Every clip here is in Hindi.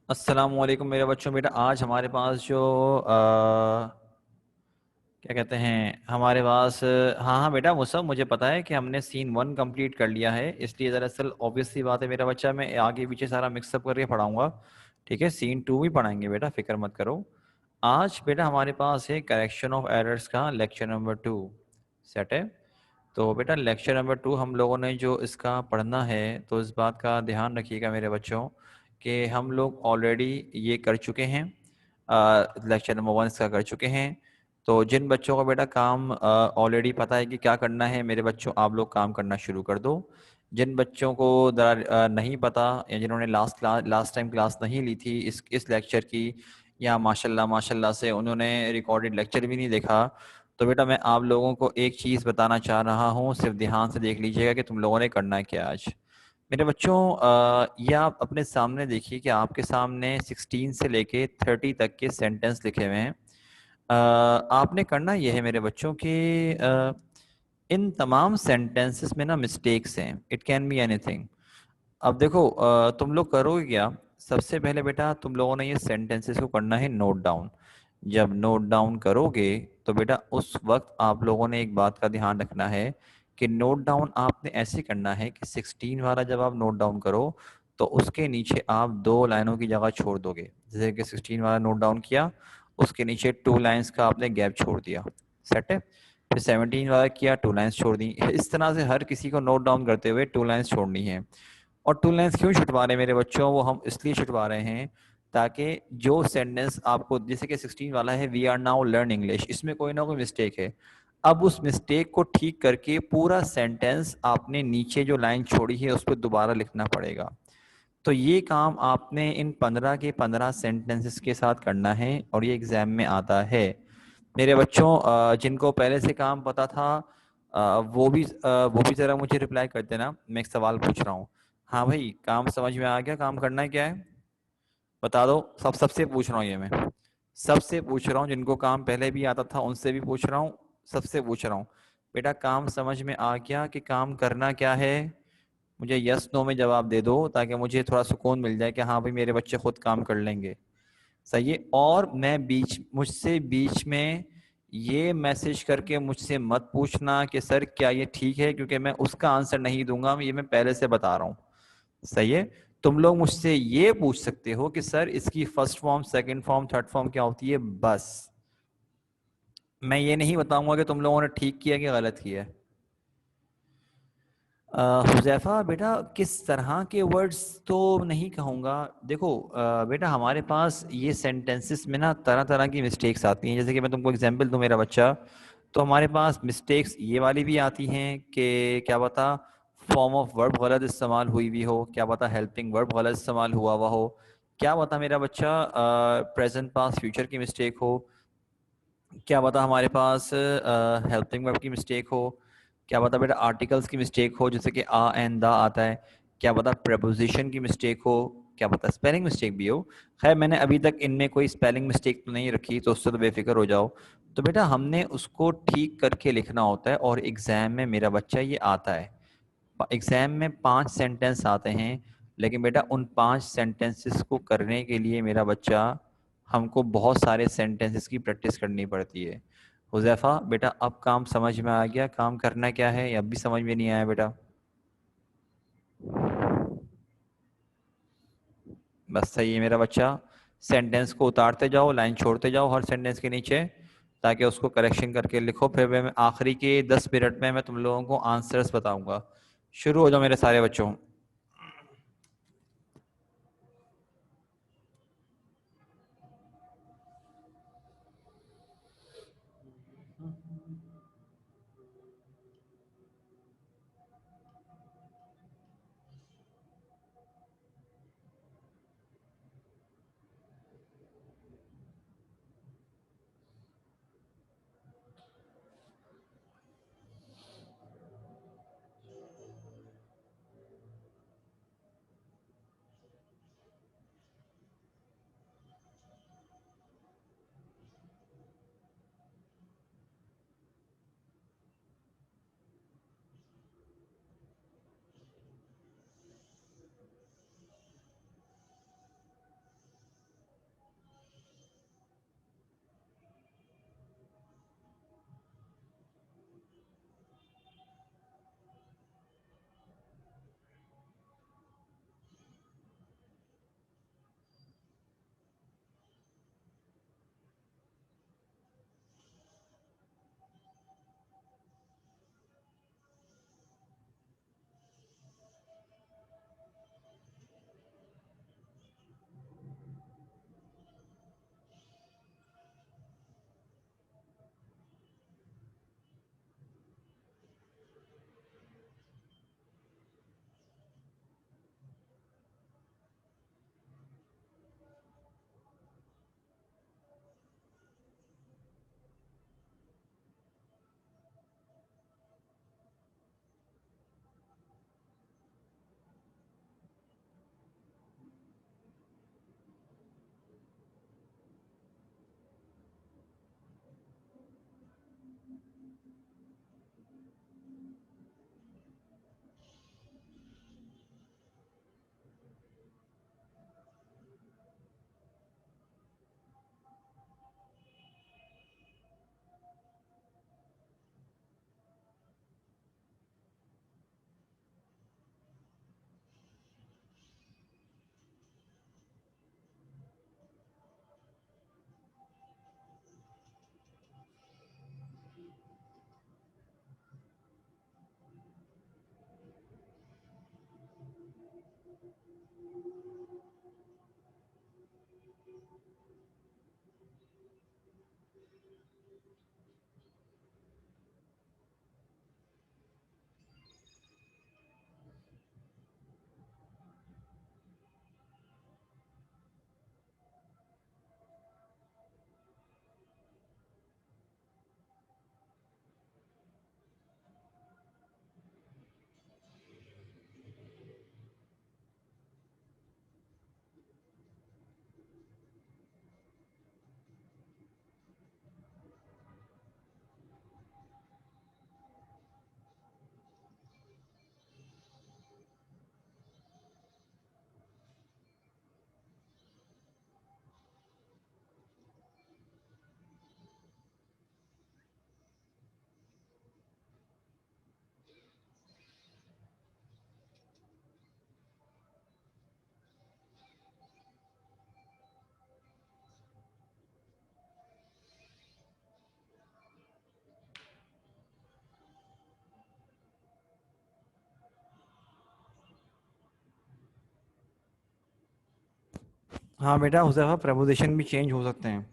अस्सलामुअलैकुम मेरे बच्चों। बेटा आज हमारे पास जो क्या कहते हैं हमारे पास हाँ हाँ बेटा मुसब, मुझे पता है कि हमने सीन 1 कंप्लीट कर लिया है, इसलिए दरअसल ऑब्वियस सी बात है मेरा बच्चा, मैं आगे पीछे सारा मिक्सअप करके पढ़ाऊंगा। ठीक है, सीन 2 भी पढ़ाएंगे बेटा, फिक्र मत करो। आज बेटा हमारे पास है करेक्शन ऑफ एरर्स का लेक्चर नंबर 2। सेट है। तो बेटा लेक्चर नंबर 2 हम लोगों ने जो इसका पढ़ना है, तो इस बात का ध्यान रखिएगा मेरे बच्चों कि हम लोग ऑलरेडी ये कर चुके हैं। लेक्चर नंबर 1 इसका कर चुके हैं। तो जिन बच्चों को बेटा काम ऑलरेडी पता है कि क्या करना है, मेरे बच्चों आप लोग काम करना शुरू कर दो। जिन बच्चों को नहीं पता, या जिन्होंने लास्ट टाइम क्लास नहीं ली थी इस लेक्चर की, या माशाल्लाह माशाल्लाह से उन्होंने रिकॉर्डेड लेक्चर भी नहीं देखा, तो बेटा मैं आप लोगों को एक चीज़ बताना चाह रहा हूँ, सिर्फ ध्यान से देख लीजिएगा कि तुम लोगों ने करना है क्या आज। मेरे बच्चों ये आप अपने सामने देखिए कि आपके सामने 16 से लेके 30 तक के सेंटेंस लिखे हुए हैं। आपने करना यह है मेरे बच्चों कि इन तमाम सेंटेंसेस में ना मिस्टेक्स हैं, इट कैन बी एनीथिंग। अब देखो तुम लोग करोगे क्या। सबसे पहले बेटा तुम लोगों ने ये सेंटेंसेस को करना है नोट डाउन। जब नोट डाउन करोगे तो बेटा उस वक्त आप लोगों ने एक बात का ध्यान रखना है कि नोट डाउन आपने ऐसे करना है कि 16 वाला जब आप नोट डाउन करो तो उसके नीचे आप 2 लाइनों की जगह छोड़ दोगे। जैसे कि 16 वाला नोट डाउन किया, उसके नीचे 2 लाइन्स का आपने गैप छोड़ दिया। सेट है। फिर 17 वाला किया, 2 लाइन्स छोड़ दी। इस तरह से हर किसी को नोट डाउन करते हुए 2 लाइन्स छोड़नी है। और 2 लाइन्स क्यों छुटवा रहे हैं मेरे बच्चों, वो हम इसलिए छुटवा रहे हैं ताकि जो सेंटेंस आपको, जैसे कि 16 वाला है we are now learn English, इसमें कोई ना कोई मिस्टेक है। अब उस मिस्टेक को ठीक करके पूरा सेंटेंस आपने नीचे जो लाइन छोड़ी है उस पर दोबारा लिखना पड़ेगा। तो ये काम आपने इन 15 के 15 सेंटेंसेस के साथ करना है और ये एग्जाम में आता है। मेरे बच्चों जिनको पहले से काम पता था वो भी ज़रा मुझे रिप्लाई कर देना, मैं एक सवाल पूछ रहा हूँ। हाँ भाई, काम समझ में आ गया, काम करना है क्या है बता दो। सबसे पूछ रहा हूँ, ये मैं सबसे पूछ रहा हूँ, जिनको काम पहले भी आता था उनसे भी पूछ रहा हूँ, सबसे पूछ रहा हूँ। बेटा काम समझ में आ गया कि काम करना क्या है? मुझे यस नो में जवाब दे दो ताकि मुझे थोड़ा सुकून मिल जाए कि हाँ भाई मेरे बच्चे खुद काम कर लेंगे। सही है। और मैं मुझसे बीच में ये मैसेज करके मुझसे मत पूछना कि सर क्या ये ठीक है, क्योंकि मैं उसका आंसर नहीं दूंगा, ये मैं पहले से बता रहा हूँ। सही है। तुम लोग मुझसे ये पूछ सकते हो कि सर इसकी first form, second form, third form क्या होती है, बस। मैं ये नहीं बताऊंगा कि तुम लोगों ने ठीक किया कि गलत किया। हुज़ैफ़ा बेटा किस तरह के वर्ड्स तो नहीं कहूँगा। देखो बेटा हमारे पास ये सेंटेंसेस में ना तरह तरह की मिस्टेक्स आती हैं। जैसे कि मैं तुमको एग्जांपल दूं मेरा बच्चा, तो हमारे पास मिस्टेक्स ये वाली भी आती हैं कि क्या पता फॉर्म ऑफ वर्ब गलत इस्तेमाल हुई भी हो, क्या पता हेल्पिंग वर्ब गलत इस्तेमाल हुआ हुआ हो, क्या पता मेरा बच्चा प्रेजेंट पास्ट फ्यूचर की मिस्टेक हो, क्या पता हमारे पास हेल्पिंग वर्ब की मिस्टेक हो, क्या पता बेटा आर्टिकल्स की मिस्टेक हो जैसे कि आ एंड दा आता है, क्या पता प्रपोजिशन की मिस्टेक हो, क्या पता स्पेलिंग मिस्टेक भी हो। खैर मैंने अभी तक इनमें कोई स्पेलिंग मिस्टेक तो नहीं रखी, तो उससे तो बेफिक्र हो जाओ। तो बेटा हमने उसको ठीक करके लिखना होता है और एग्ज़ाम में मेरा बच्चा ये आता है। एग्ज़ाम में 5 सेंटेंस आते हैं, लेकिन बेटा उन 5 सेंटेंसेस को करने के लिए मेरा बच्चा हमको बहुत सारे सेंटेंसेस की प्रैक्टिस करनी पड़ती है। हुज़ैफ़ा बेटा अब काम समझ में आ गया, काम करना क्या है, या अब भी समझ में नहीं आया बेटा? बस सही है मेरा बच्चा। सेंटेंस को उतारते जाओ, लाइन छोड़ते जाओ हर सेंटेंस के नीचे, ताकि उसको करेक्शन करके लिखो। फिर मैं आखिरी के 10 मिनट में मैं तुम लोगों को आंसर्स बताऊंगा। शुरू हो जाओ मेरे सारे बच्चों। हाँ बेटा, हुज़ैफा प्रपोजिशन भी चेंज हो सकते हैं।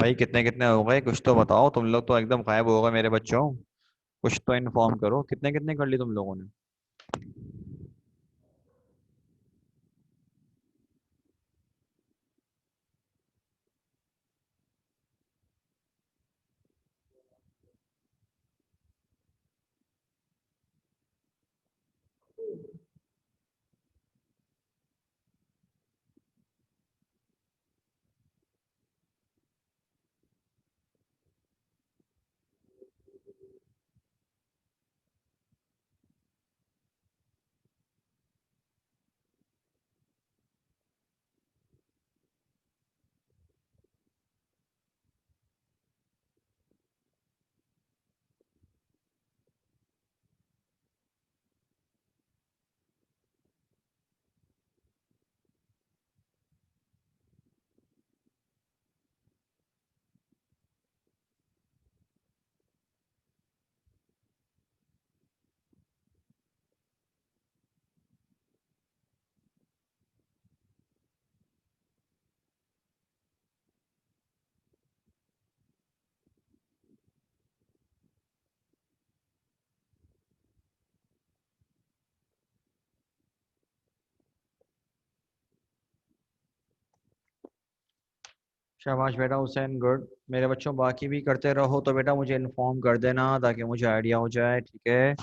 भाई कितने कितने हो गए, कुछ तो बताओ, तुम लोग तो एकदम गायब हो गए मेरे बच्चों। कुछ तो इन्फॉर्म करो, कितने कितने कर ली तुम लोगों ने। शाबाश बेटा हुसैन, गुड। मेरे बच्चों बाकी भी करते रहो तो बेटा मुझे इन्फॉर्म कर देना ताकि मुझे आइडिया हो जाए, ठीक है।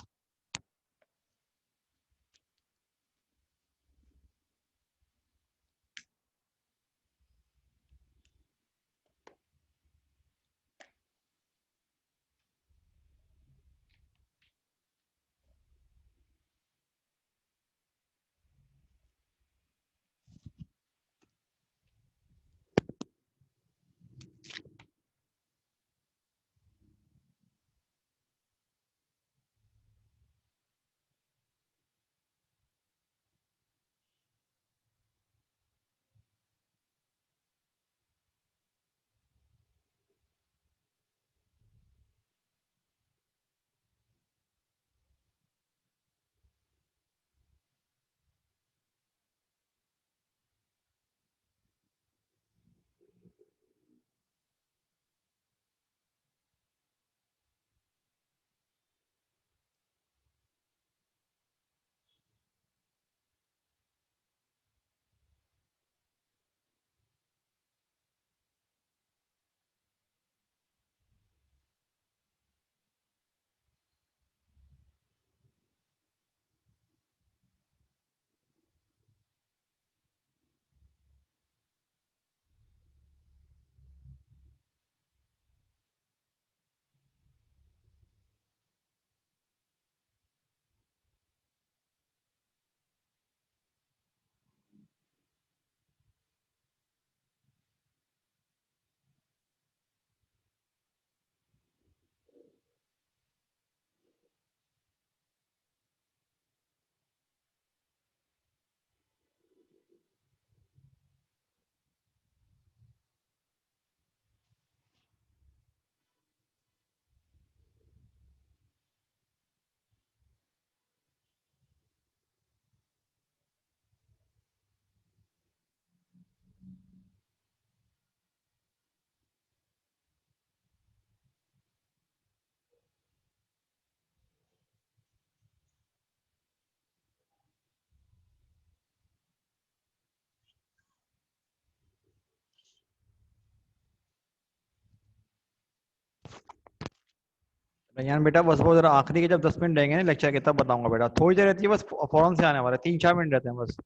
रैयान बेटा बस वो जरा आखिरी के जब 10 मिनट रहेंगे ना लेक्चर के तब बताऊंगा बेटा, थोड़ी देर रहती है बस, फौरन से आने वाला है, 3-4 मिनट रहते हैं बस।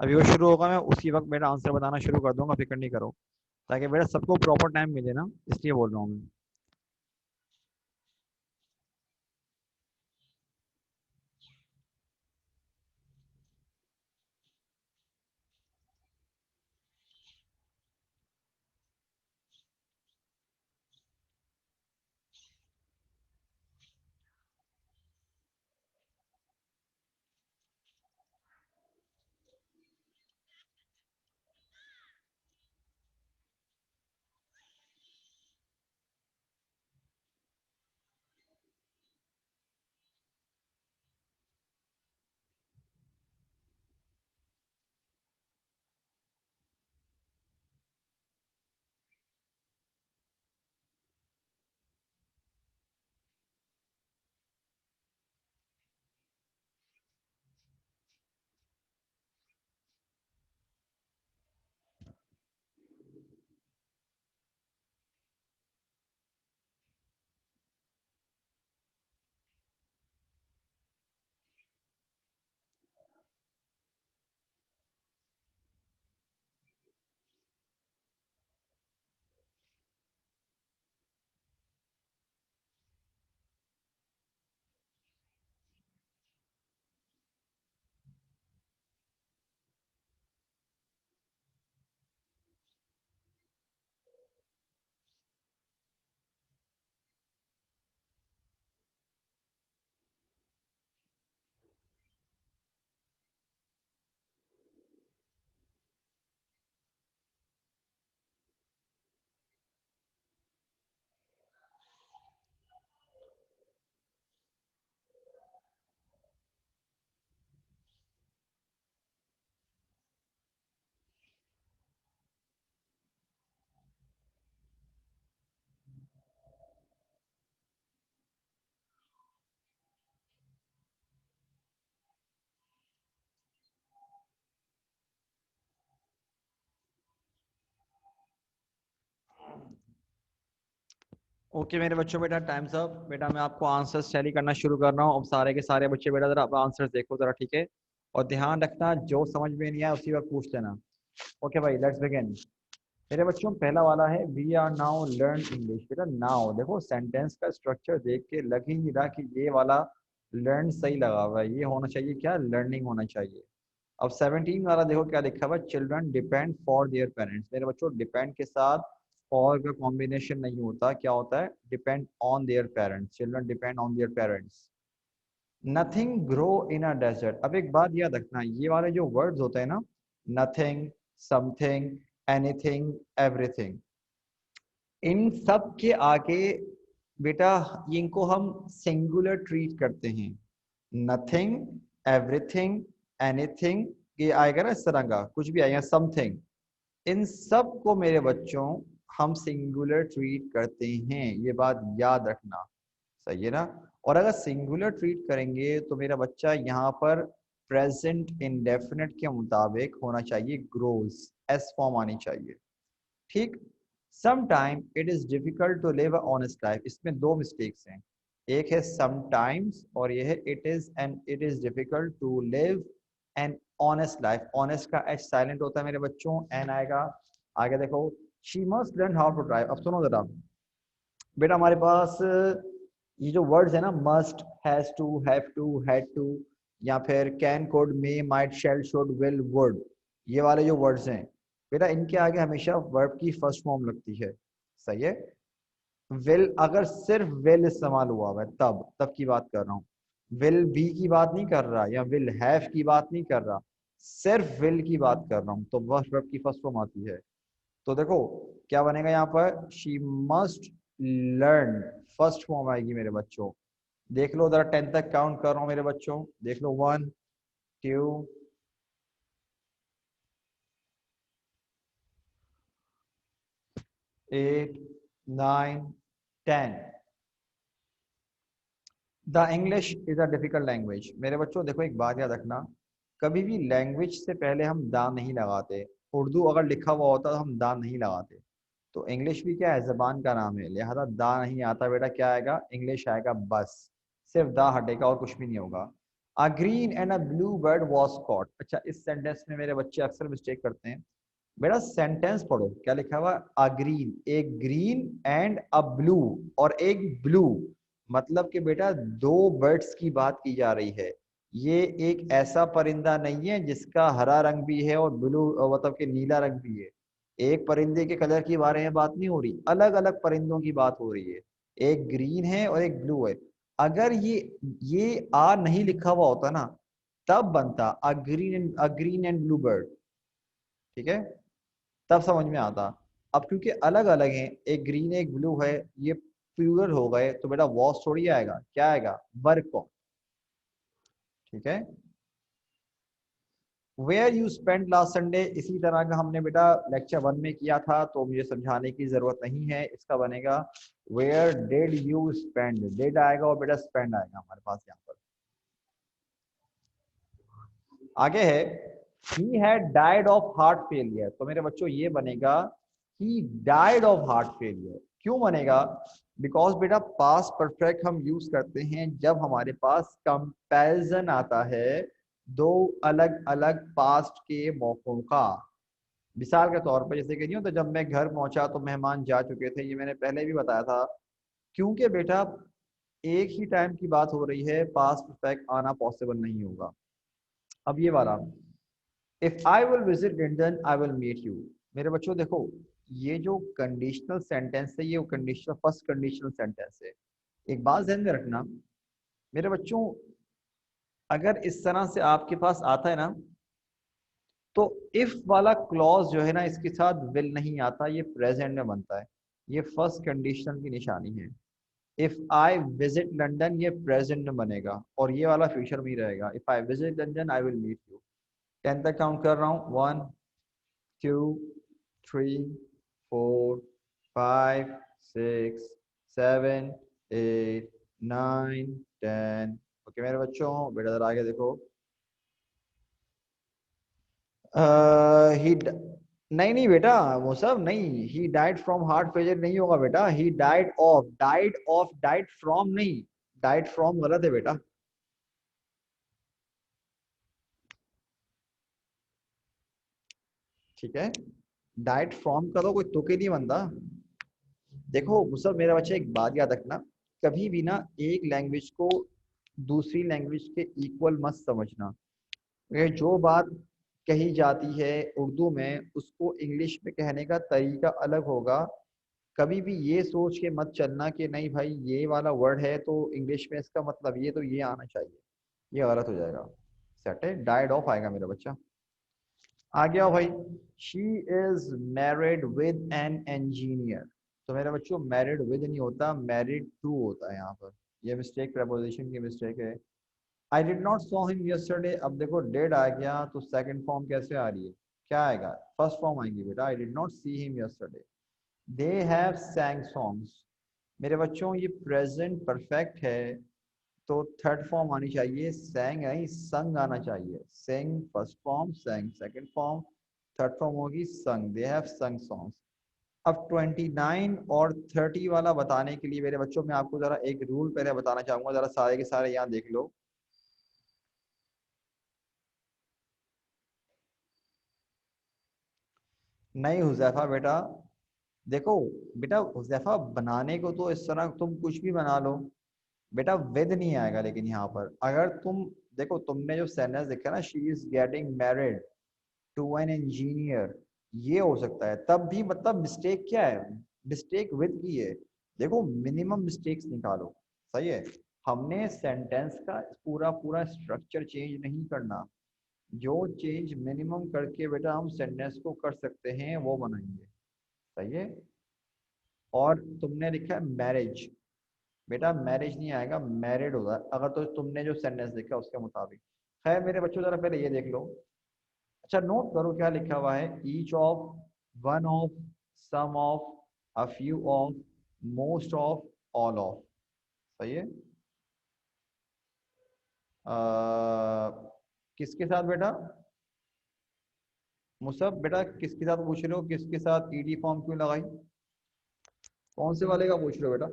अभी वो शुरू होगा, मैं उसी वक्त बेटा आंसर बताना शुरू कर दूंगा, फिक्र नहीं करो। ताकि बेटा सबको प्रॉपर टाइम मिले ना, इसलिए बोल रहा हूँ मैं। ओके मेरे बच्चों, बेटा टाइम्स अप। बेटा मैं आपको आंसर्स टैली करना शुरू कर रहा हूँ। अब सारे के सारे बच्चे बेटा जरा आंसर्स देखो जरा, ठीक है? और ध्यान रखना, जो समझ में नहीं आया उसी वक्त पूछ लेना। ओके भाई, लेट्स बिगिन। मेरे बच्चों पहला वाला है we are now learn English. बेटा नाउ देखो, सेंटेंस का स्ट्रक्चर देख के लग ही नहीं रहा कि ये वाला लर्न सही लगा हुआ है। ये होना चाहिए क्या, लर्निंग होना चाहिए। अब 17 वाला देखो क्या लिखा हुआ, children depend for their parents. मेरे बच्चों डिपेंड के साथ फॉर का कॉम्बिनेशन नहीं होता, क्या होता है, depend on their parents. Children depend on their parents. Nothing grow in a desert. अब एक बात याद रखना, ये वाले जो वर्ड्स होते हैं ना, नथिंग, समथिंग, एनीथिंग, एवरीथिंग, इन सब के आगे बेटा इनको हम सिंगुलर ट्रीट करते हैं। नथिंग, एवरीथिंग, एनीथिंग, ये आएगा ना इस तरह का, कुछ भी आएगा, समथिंग, इन सब को मेरे बच्चों हम सिंगुलर ट्रीट करते हैं। ये बात याद रखना, सही है ना? और अगर सिंगुलर ट्रीट करेंगे तो मेरा बच्चा यहाँ पर प्रेजेंट इंडेफिनिट के मुताबिक होना चाहिए, ग्रोज, एस फॉर्म आनी चाहिए, ठीक? Sometime it is difficult to live a honest life. इसमें दो मिस्टेक्स हैं, एक है समटाइम्स और ये है it is difficult to live an honest life. Honest का एच साइलेंट होता है मेरे बच्चों, एन आएगा। आगे देखो, she must learn how to drive. अब सुनो जरा बेटा, हमारे पास ये जो वर्ड्स है ना, must, has to, have to, had to, या फिर can, could, may, might, shall, should, will, would, ये वाले जो वर्ड्स हैं बेटा, इनके आगे हमेशा वर्ब की फर्स्ट फॉर्म लगती है, सही है? विल, अगर सिर्फ विल इस्तेमाल हुआ है तब तब की बात कर रहा हूँ, विल बी की बात नहीं कर रहा, या विल हैव की बात नहीं कर रहा, सिर्फ विल की बात कर रहा हूँ, तो वह वर्ब की फर्स्ट फॉर्म आती है। तो देखो क्या बनेगा यहाँ पर, she must learn, first form आएगी मेरे बच्चों। देख लो जरा, 10 तक काउंट कर रहा हूँ मेरे बच्चों, देख लो, 1, 2, 8, 9, 10। The English is a difficult language. मेरे बच्चों देखो एक बात याद रखना, कभी भी लैंग्वेज से पहले हम दा नहीं लगाते। उर्दू अगर लिखा हुआ होता तो हम दा नहीं लगाते। तो इंग्लिश भी क्या है, जबान का नाम है, लिहाजा दा नहीं आता बेटा, क्या आएगा, इंग्लिश आएगा बस, सिर्फ दा हटेगा और कुछ भी नहीं होगा। A green and a blue bird was caught. अच्छा, इस सेंटेंस में मेरे बच्चे अक्सर मिस्टेक करते हैं। बेटा सेंटेंस पढ़ो क्या लिखा हुआ, अ ग्रीन, एक ग्रीन एंड अ ब्लू, और एक ब्लू, मतलब कि बेटा दो बर्ड्स की बात की जा रही है। ये एक ऐसा परिंदा नहीं है जिसका हरा रंग भी है और ब्लू मतलब कि नीला रंग भी है। एक परिंदे के कलर के बारे में बात नहीं हो रही, अलग अलग परिंदों की बात हो रही है। एक ग्रीन है और एक ब्लू है। अगर ये आ नहीं लिखा हुआ होता ना, तब बनता अ ग्रीन एंड ब्लू बर्ड, ठीक है? तब समझ में आता। अब क्योंकि अलग अलग हैं, एक ग्रीन एक ब्लू है, ये प्लूरल हो गए, तो बेटा वॉस थोड़ी आएगा, क्या आएगा, वर्क को, ठीक है? Where you spend last Sunday, इसी तरह का हमने बेटा लेक्चर 1 में किया था, तो मुझे समझाने की जरूरत नहीं है। इसका बनेगा where did you spend, did आएगा और बेटा स्पेंड आएगा हमारे पास यहाँ पर। आगे है he had died of heart failure. तो मेरे बच्चों ये बनेगा he died of heart failure. क्यों बनेगा, बिकॉज बेटा पास्ट परफेक्ट हम यूज करते हैं जब हमारे पास कंपैरिजन आता है दो अलग अलग पास्ट के मौकों का। मिसाल के तौर पर जैसे कि नहीं होता, जब मैं घर पहुंचा तो मेहमान जा चुके थे, ये मैंने पहले भी बताया था। क्योंकि बेटा एक ही टाइम की बात हो रही है, पास्ट परफेक्ट आना पॉसिबल नहीं होगा। अब ये वाला, if I will visit London I will meet you. मेरे बच्चों देखो, ये जो कंडीशनल सेंटेंस है, ये कंडीशनल फर्स्ट कंडीशनल सेंटेंस है। एक बात ध्यान में रखना मेरे बच्चों, अगर इस तरह से आपके पास आता है ना, तो इफ वाला क्लॉज जो है ना, इसके साथ विल नहीं आता, ये प्रेजेंट में बनता है। ये फर्स्ट कंडीशनल की निशानी है। इफ आई विजिट लंदन, ये प्रेजेंट में बनेगा, और ये वाला फ्यूचर में ही रहेगा, if I visit London I will meet you. 10 तक काउंट कर रहा हूँ, 1, 2, 3, 4, 5, 6, 7, 8, 9, 10। ओके मेरे बच्चों, बेटा जरा आगे देखो। ही नहीं नहीं बेटा, वो सब नहीं, he died from heart failure नहीं होगा बेटा, ही डाइड फ्रॉम नहीं, डाइड फ्रॉम गलत है बेटा। ठीक है, डाइड फ्रॉम का तो कोई तुक ही नहीं बनता। देखो मुसब मेरा बच्चा, एक बात याद रखना, कभी भी ना एक लैंग्वेज को दूसरी लैंग्वेज के इक्वल मत समझना। ये जो बात कही जाती है उर्दू में, उसको इंग्लिश में कहने का तरीका अलग होगा। कभी भी ये सोच के मत चलना कि नहीं भाई ये वाला वर्ड है तो इंग्लिश में इसका मतलब ये, तो ये आना चाहिए, ये गलत हो जाएगा। सेट है, डाइड ऑफ आएगा मेरा बच्चा। आ गया भाई, she is married with an engineer. तो मेरे बच्चों मैरिड विद नहीं होता, मैरिड टू होता है यहाँ पर। ये मिस्टेक प्रपोजिशन की मिस्टेक है। I did not saw him yesterday, अब देखो डेड आ गया तो सेकंड फॉर्म कैसे आ रही है, क्या आएगा, फर्स्ट फॉर्म आएंगी बेटा, I did not see him yesterday. They have सैंग songs. मेरे बच्चों ये प्रेजेंट परफेक्ट है, तो थर्ड फॉर्म आनी चाहिए, सैंग नहीं संग आना चाहिए। Sing first form, sang second form, third form होगी संग, दे हैव संग सॉन्ग्स। अब 29 और 30 वाला बताने के लिए मेरे बच्चों मैं आपको जरा एक रूल पहले बताना चाहूंगा, जरा सारे के सारे यहाँ देख लो। नहीं हुजैफा बेटा, देखो बेटा हुजैफा बनाने को तो इस तरह तुम कुछ भी बना लो बेटा, विद नहीं आएगा। लेकिन यहाँ पर अगर तुम देखो, तुमने जो सेंटेंस देखा ना, she is getting married to an engineer, ये हो सकता है, तब भी मतलब मिस्टेक क्या है, मिस्टेक विद की है। देखो मिनिमम मिस्टेक्स निकालो, सही है। हमने सेंटेंस का पूरा पूरा स्ट्रक्चर चेंज नहीं करना, जो चेंज मिनिमम करके बेटा हम सेंटेंस को कर सकते हैं वो बनाएंगे, सही है। और तुमने लिखा है मैरिज, बेटा मैरिज नहीं आएगा, मैरिड होगा अगर तो तुमने जो सेंटेंस देखा उसके मुताबिक। खैर मेरे बच्चों जरा पहले ये देख लो। अच्छा नोट करो क्या लिखा हुआ है, each of, one of, some of, a few of, most of, all of, सही है। किसके साथ बेटा, मुसब बेटा किसके साथ पूछ रहे हो, किसके साथ ईडी फॉर्म क्यों लगाई, कौन से वाले का पूछ रहे हो बेटा।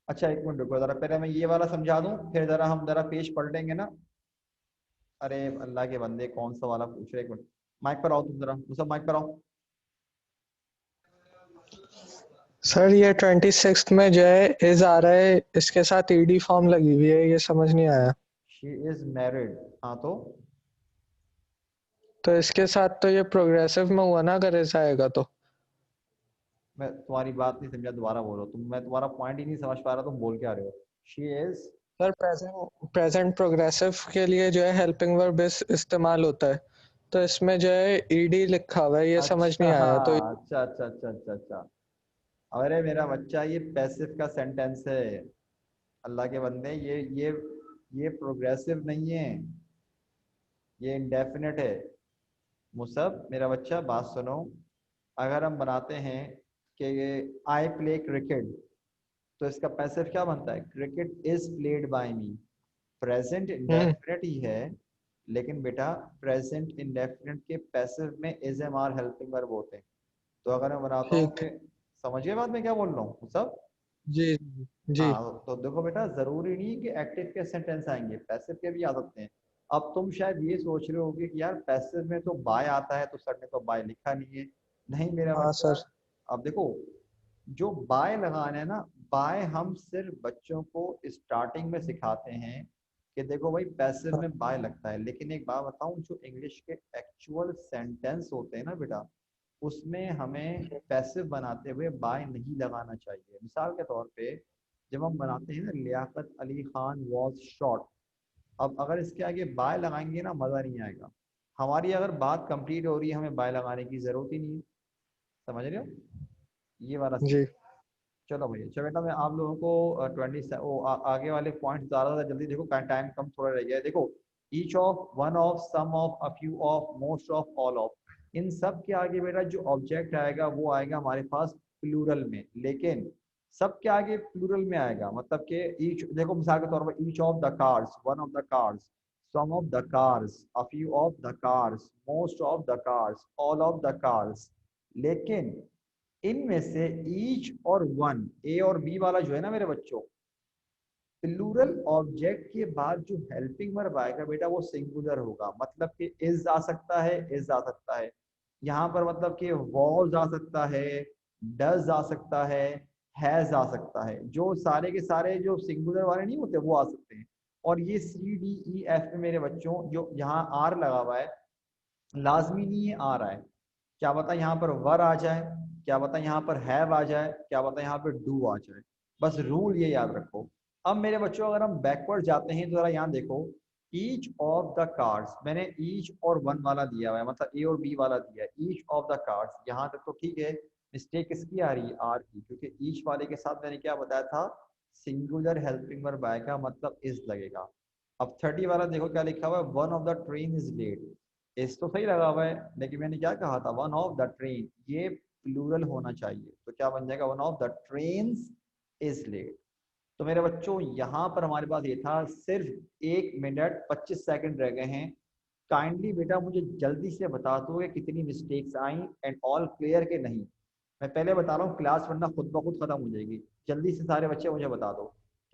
अच्छा एक मिनट रुको जरा, पहले मैं ये वाला समझा दूं, फिर जरा हम जरा पेज पढ़ लेंगे ना। अरे अल्लाह के बंदे कौन सा वाला पूछ रहे, एक मिनट, माइक पर आओ तुम जरा, मुसब माइक पर आओ। सर ये 26th में जो है इज आ रहा है, इसके साथ ईडी फॉर्म लगी हुई है, ये समझ नहीं आया। शी इज मैरिड, हाँ तो इसके साथ तो ये प्रोग्रेसिव में हुआ ना, अगर ऐसा आएगा तो। मैं तुम्हारी बात नहीं समझा, दोबारा बोलो तुम, मैं तुम्हारा पॉइंट ही नहीं समझ पा रहा, तुम बोल क्या रहे हो। She is, sir present progressive के लिए जो है हेल्पिंग वर्ब इस्तेमाल होता है, तो इसमें जो है ईडी लिखा हुआ है, ये समझ अच्छा नहीं आया तो। अच्छा अच्छा अच्छा अच्छा अच्छा, अरे मेरा बच्चा ये पैसिव का सेंटेंस है, अल्लाह के बंदे, ये प्रोग्रेसिव नहीं है, ये इंडेफिनिट है। मुसब मेरा बच्चा बात सुनो, अगर हम बनाते हैं कि आई प्ले क्रिकेट, तो इसका पैसिव क्या बनता है, cricket is played by me. Present hmm. Indefinite ही है, लेकिन बेटा प्रेजेंट इंडेफिनिट के पैसिव में is am are helping verb होते हैं। तो अगर मैं बनाता हूँ ठीक। कि, समझिए बात मैं क्या बोल रहा हूँ सब। जी जी। हाँ तो देखो बेटा जरूरी नहीं कि एक्टिव के सेंटेंस आएंगे, पैसिव के भी आ सकते हैं। अब तुम शायद ये सोच रहे होगे कि यार पैसिव में तो बाय आता है, तो सर ने तो बाय लिखा नहीं है। नहीं मेरा हाँ बच्चा, सर। अब देखो जो बाय लगाना है ना, बाय हम सिर्फ बच्चों को स्टार्टिंग में सिखाते हैं कि देखो भाई पैसिव हाँ, में बाय लगता है, लेकिन एक बात बताऊं, जो इंग्लिश के एक्चुअल सेंटेंस होते हैं ना बेटा, उसमें हमें पैसिव बनाते हुए बाय नहीं लगाना चाहिए। मिसाल के तौर पे जब हम बनाते हैं ना, लियाकत अली खान वॉज शॉट, अब अगर इसके आगे बाय लगाएंगे ना मज़ा नहीं आएगा। हमारी अगर बात कंप्लीट हो रही है, हमें बाय लगाने की ज़रूरत ही नहीं है, समझ रहे हो, ये वाला सीन। जी। चलो भैया, चलो बेटा मैं आप लोगों को आगे वाले पॉइंट ज़्यादा जल्दी देखो, टाइम कम थोड़ा रह गया है। देखो each of, one of, some of, a few of, most of, all of, इन सब के आगे बेटा जो ऑब्जेक्ट आएगा वो आएगा हमारे पास प्लूरल में, लेकिन सब के आगे प्लूरल में आएगा, मतलब कि ईच, देखो मिसाल के तौर पर each of the cars, one of the cars, some of the cars, a few of the cars, most of the cars, all of the cars। लेकिन इनमें से each और one, ए और बी वाला जो है ना मेरे बच्चों, प्लूरल ऑब्जेक्ट के बाद जो हेल्पिंग वर्ब आएगा बेटा वो सिंगुलर होगा। मतलब कि इज आ सकता है, इज आ सकता है, यहाँ पर मतलब कि वॉज आ सकता है, डज आ सकता हैज आ सकता है। जो सारे के सारे जो सिंगुलर वाले नहीं होते वो आ सकते हैं। और ये सी डी ई एफ में मेरे बच्चों जो यहाँ आर लगा हुआ है, लाजमी नहीं है आ रहा है। क्या पता यहाँ पर वर आ जाए, क्या पता यहाँ पर हैव आ जाए, क्या पता यहाँ पर डू आ जाए। बस रूल ये याद रखो। अब मेरे बच्चों अगर हम बैकवर्ड जाते हैं तो जरा यहाँ देखो, ईच ऑफ द कार्ड्स, मैंने ईच और वन वाला दिया हुआ है, मतलब ए और बी वाला दिया है। ईच ऑफ द कार्ड्स, यहाँ तक तो ठीक है। मिस्टेक किसकी आ रही है? आर की, क्योंकि ईच वाले के साथ मैंने क्या बताया था, सिंगुलर हेल्पिंग वर्ब आएगा, मतलब इज लगेगा। अब 30 वाला देखो क्या लिखा हुआ है, one of the train is late. इस तो सही लगा हुआ है, लेकिन मैंने क्या कहा था, वन ऑफ द ट्रेन, ये प्लूरल होना चाहिए, तो क्या बन जाएगा, one of the trains is late. तो मेरे बच्चों यहाँ पर हमारे पास ये था, सिर्फ 1 मिनट 25 सेकंड रह गए हैं। काइंडली बेटा मुझे जल्दी से बता दो कि कितनी mistakes I and all clear के नहीं। मैं पहले बता रहा हूँ, क्लास वरना खुद ब खुद खत्म हो जाएगी। जल्दी से सारे बच्चे मुझे बता दो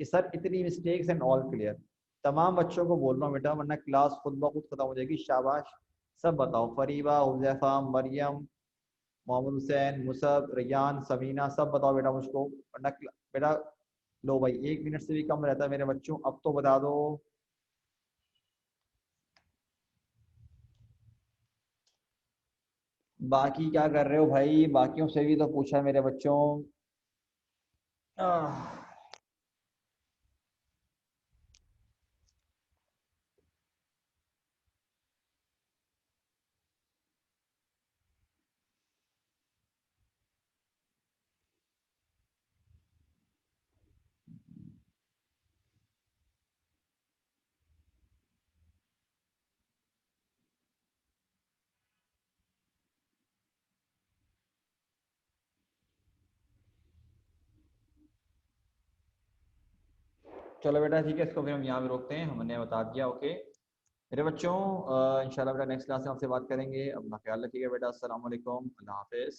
कि सर इतनी मिस्टेक्स एंड ऑल क्लियर। तमाम बच्चों को बोल रहा हूँ बेटा, वरना क्लास खुद ब खुद खत्म हो जाएगी। शाबाश, सब बताओ, फरीबा, हुजैफा, मरियम, मोहम्मद हुसैन, मुसब, रियान, समीना, सब बताओ बेटा मुझको, वरना बेटा लो भाई 1 मिनट से भी कम रहता है मेरे बच्चों, अब तो बता दो। बाकी क्या कर रहे हो भाई, बाकियों से भी तो पूछा मेरे बच्चों। आह, चलो बेटा ठीक है, इसको फिर हम यहाँ पे रोकते हैं, हमने बता दिया। ओके मेरे बच्चों, इंशाल्लाह बेटा नेक्स्ट क्लास में आपसे बात करेंगे। अपना ख्याल रखिएगा बेटा। अस्सलाम वालेकुम, अल्लाह हाफिज़।